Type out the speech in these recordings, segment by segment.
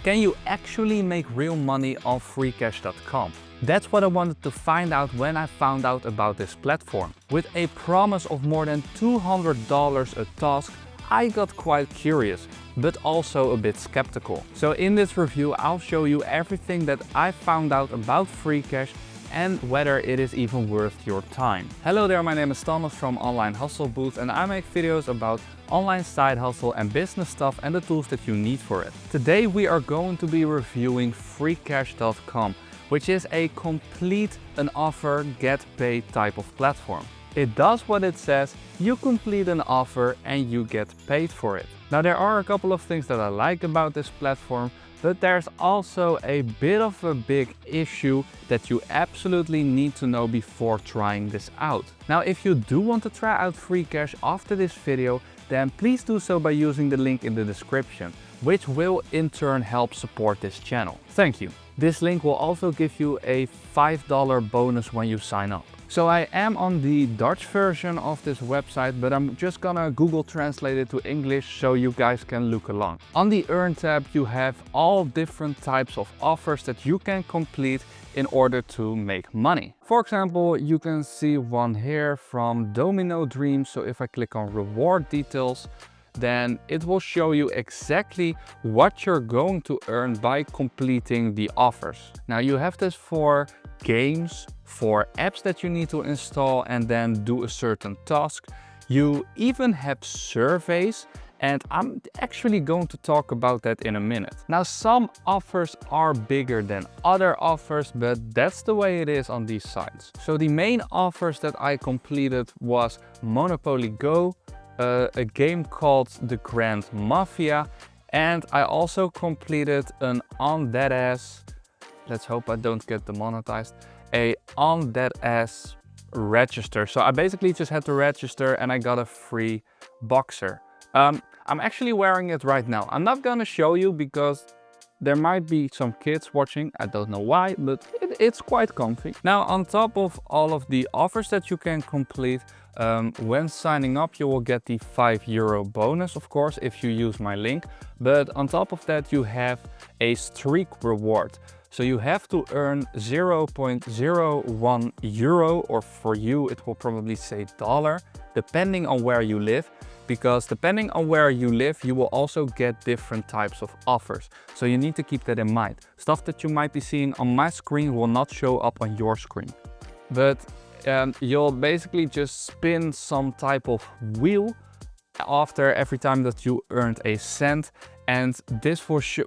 Can you actually make real money on Freecash.com? That's what I wanted to find out when I found out about this platform. With a promise of more than $200 a task, I got quite curious, but also a bit skeptical. So in this review, I'll show you everything that I found out about Freecash and whether it is even worth your time. Hello there, my name is Thomas from Online Hustle Booth, and I make videos about online side hustle and business stuff and the tools that you need for it. Today we are going to be reviewing Freecash.com, which is a complete an offer get paid type of platform. It does what it says, you complete an offer and you get paid for it. Now there are a couple of things that I like about this platform, but there's also a bit of a big issue that you absolutely need to know before trying this out. Now if you do want to try out Freecash after this video, then please do so by using the link in the description, which will in turn help support this channel. Thank you. This link will also give you a $5 bonus when you sign up. So I am on the Dutch version of this website, but I'm just gonna Google translate it to English so you guys can look along. On the Earn tab, you have all different types of offers that you can complete in order to make money. For example, you can see one here from Domino Dreams. So if I click on reward details, then it will show you exactly what you're going to earn by completing the offers. Now you have this for games, for apps that you need to install and then do a certain task. You even have surveys, and I'm actually going to talk about that in a minute. Now some offers are bigger than other offers, but that's the way it is on these sites. So the main offers that I completed was Monopoly Go, a game called The Grand Mafia, and I also completed an on that ass, let's hope I don't get demonetized, a on that ass register. So I basically just had to register and I got a free boxer. I'm actually wearing it right now. I'm not gonna show you because there might be some kids watching, I don't know why, but it's quite comfy. Now on top of all of the offers that you can complete, when signing up you will get the €5 bonus, of course, if you use my link. But on top of that you have a streak reward. So you have to earn €0.01, or for you it will probably say dollar, depending on where you live. Because depending on where you live, you will also get different types of offers. So you need to keep that in mind. Stuff that you might be seeing on my screen will not show up on your screen. But you'll basically just spin some type of wheel after every time that you earned a cent. And this will show...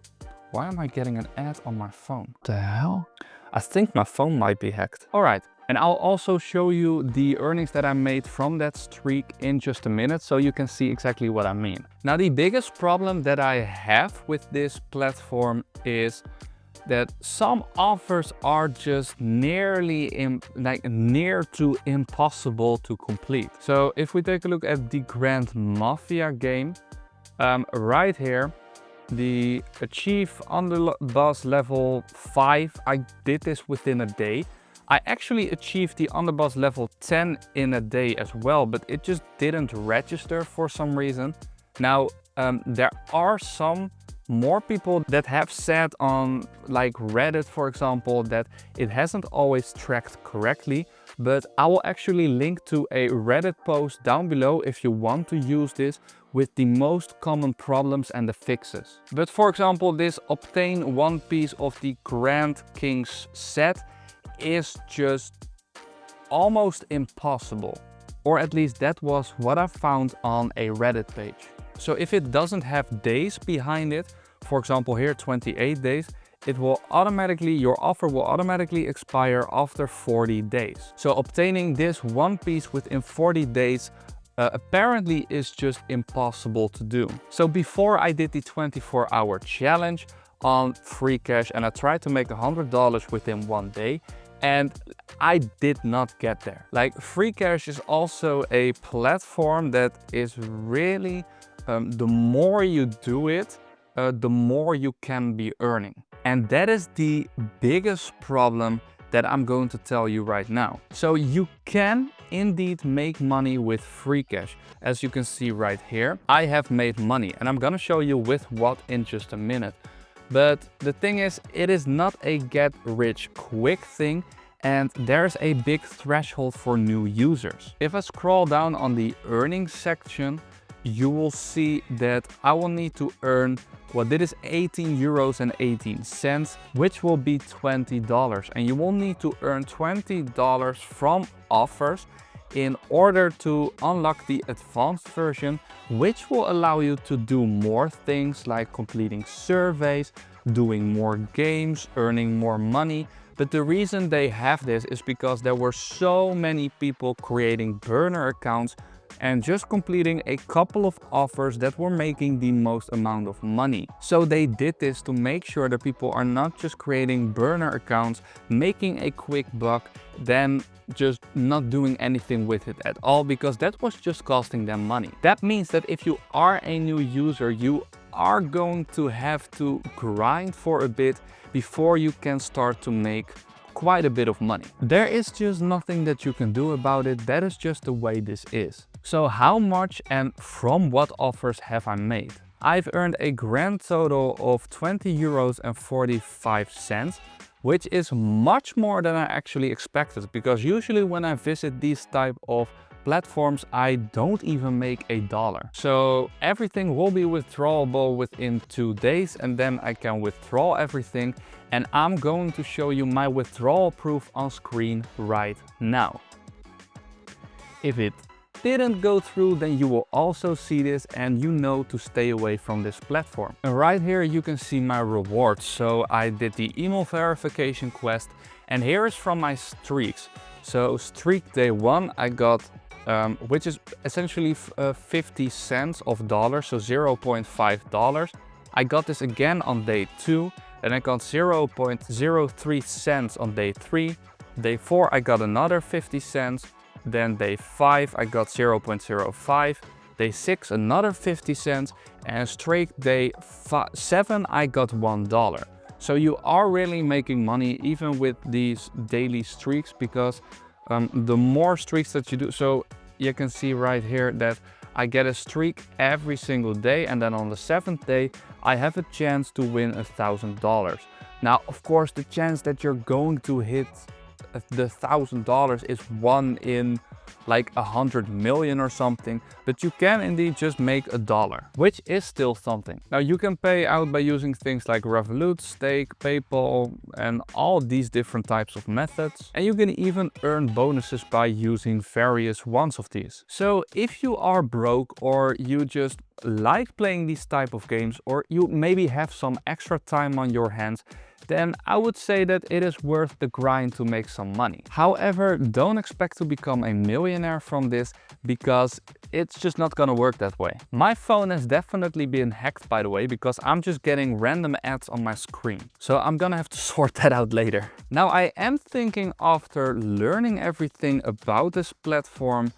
Why am I getting an ad on my phone? What the hell? I think my phone might be hacked. All right. And I'll also show you the earnings that I made from that streak in just a minute, so you can see exactly what I mean. Now, the biggest problem that I have with this platform is that some offers are just near to impossible to complete. So if we take a look at the Grand Mafia game, right here, the achieve underboss level 5, I did this within a day. I actually achieved the underboss level 10 in a day as well, but it just didn't register for some reason. Now, there are some more people that have said on like Reddit, for example, that it hasn't always tracked correctly, but I will actually link to a Reddit post down below if you want to use this with the most common problems and the fixes. But for example, this obtain one piece of the Grand King's set is just almost impossible, or at least that was what I found on a Reddit page. So if it doesn't have days behind it, for example here 28 days, it will automatically, your offer will automatically expire after 40 days. So obtaining this one piece within 40 days apparently is just impossible to do. So before I did the 24-hour challenge on Freecash and I tried to make $100 within one day, and I did not get there. Like, Freecash is also a platform that is really, the more you do it, the more you can be earning. And that is the biggest problem that I'm going to tell you right now. So you can indeed make money with Freecash. As you can see right here, I have made money, and I'm gonna show you with what in just a minute. But the thing is, it is not a get rich quick thing, and there's a big threshold for new users. If I scroll down on the earnings section, you will see that I will need to earn, well, this is 18 euros and 18 cents, which will be $20. And you will need to earn $20 from offers in order to unlock the advanced version, which will allow you to do more things like completing surveys, doing more games, earning more money. But the reason they have this is because there were so many people creating burner accounts and just completing a couple of offers that were making the most amount of money. So they did this to make sure that people are not just creating burner accounts, making a quick buck, then just not doing anything with it at all, because that was just costing them money. That means that if you are a new user, you are going to have to grind for a bit before you can start to make quite a bit of money. There is just nothing that you can do about it. That is just the way this is. So how much and from what offers have I made? I've earned a grand total of 20 euros and 45 cents, which is much more than I actually expected, because usually when I visit these type of platforms, I don't even make $1. So everything will be withdrawable within 2 days, and then I can withdraw everything. And I'm going to show you my withdrawal proof on screen right now. If it didn't go through, then you will also see this, and you know to stay away from this platform. And right here you can see my rewards. So I did the email verification quest, and here is from my streaks. So streak day 1 I got which is essentially 50 cents of dollars, so $0.5. I got this again on day 2, then I got 0.03 cents on day 3. Day 4 I got another 50 cents, then day 5 I got 0.05, day 6 another 50 cents, and streak day 7 I got $1. So you are really making money even with these daily streaks, because the more streaks that you do, so you can see right here that I get a streak every single day, and then on the 7th day I have a chance to win $1,000. Now, of course, the chance that you're going to hit the $1,000 is 1 in like 100 million or something, but you can indeed just make $1, which is still something. Now you can pay out by using things like Revolut, Stake, PayPal, and all these different types of methods. And you can even earn bonuses by using various ones of these. So if you are broke, or you just like playing these type of games, or you maybe have some extra time on your hands, then I would say that it is worth the grind to make some money. However, don't expect to become a millionaire from this, because it's just not gonna work that way. My phone has definitely been hacked, by the way, because I'm just getting random ads on my screen. So I'm gonna have to sort that out later. Now I am thinking, after learning everything about this platform,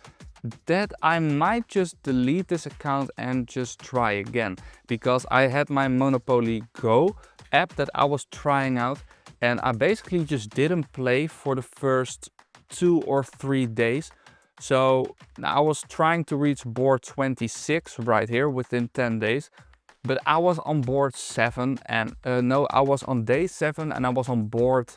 that I might just delete this account and just try again, because I had my Monopoly Go app that I was trying out, and I basically just didn't play for the first 2 or 3 days. So I was trying to reach board 26 right here within 10 days, but I was on board 7, and no, I was on day 7 and I was on board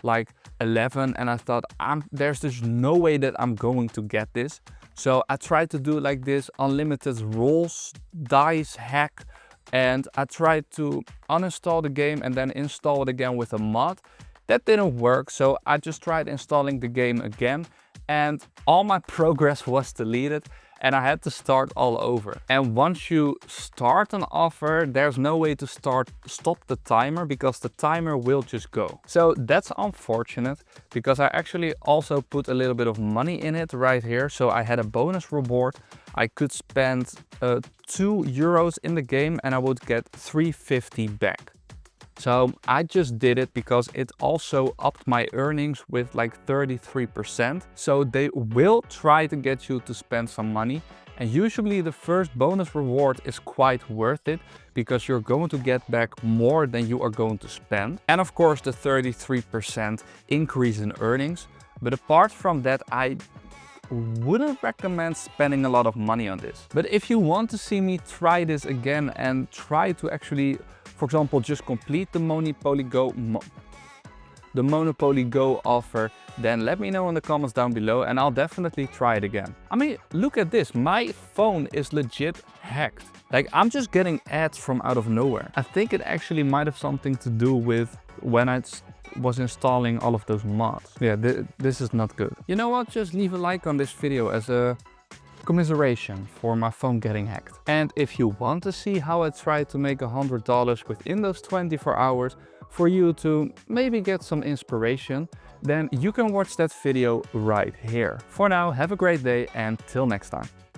like 11, and I thought, there's just no way that I'm going to get this. So I tried to do like this unlimited rolls dice hack, and I tried to uninstall the game and then install it again with a mod. That didn't work, so I just tried installing the game again, and all my progress was deleted, and I had to start all over. And once you start an offer, there's no way to stop the timer, because the timer will just go. So that's unfortunate, because I actually also put a little bit of money in it right here. So I had a bonus reward. I could spend 2 euros in the game and I would get 350 back. So I just did it because it also upped my earnings with like 33%. So they will try to get you to spend some money. And usually the first bonus reward is quite worth it, because you're going to get back more than you are going to spend. And of course the 33% increase in earnings. But apart from that, I wouldn't recommend spending a lot of money on this. But if you want to see me try this again and try to actually for example, just complete the Monopoly Go offer, then let me know in the comments down below and I'll definitely try it again. I mean, look at this, my phone is legit hacked. Like, I'm just getting ads from out of nowhere. I think it actually might have something to do with when I was installing all of those mods. Yeah, this is not good. You know what, just leave a like on this video as a commiseration for my phone getting hacked. And if you want to see how I try to make $100 within those 24 hours for you to maybe get some inspiration, then you can watch that video right here. For now, have a great day and till next time.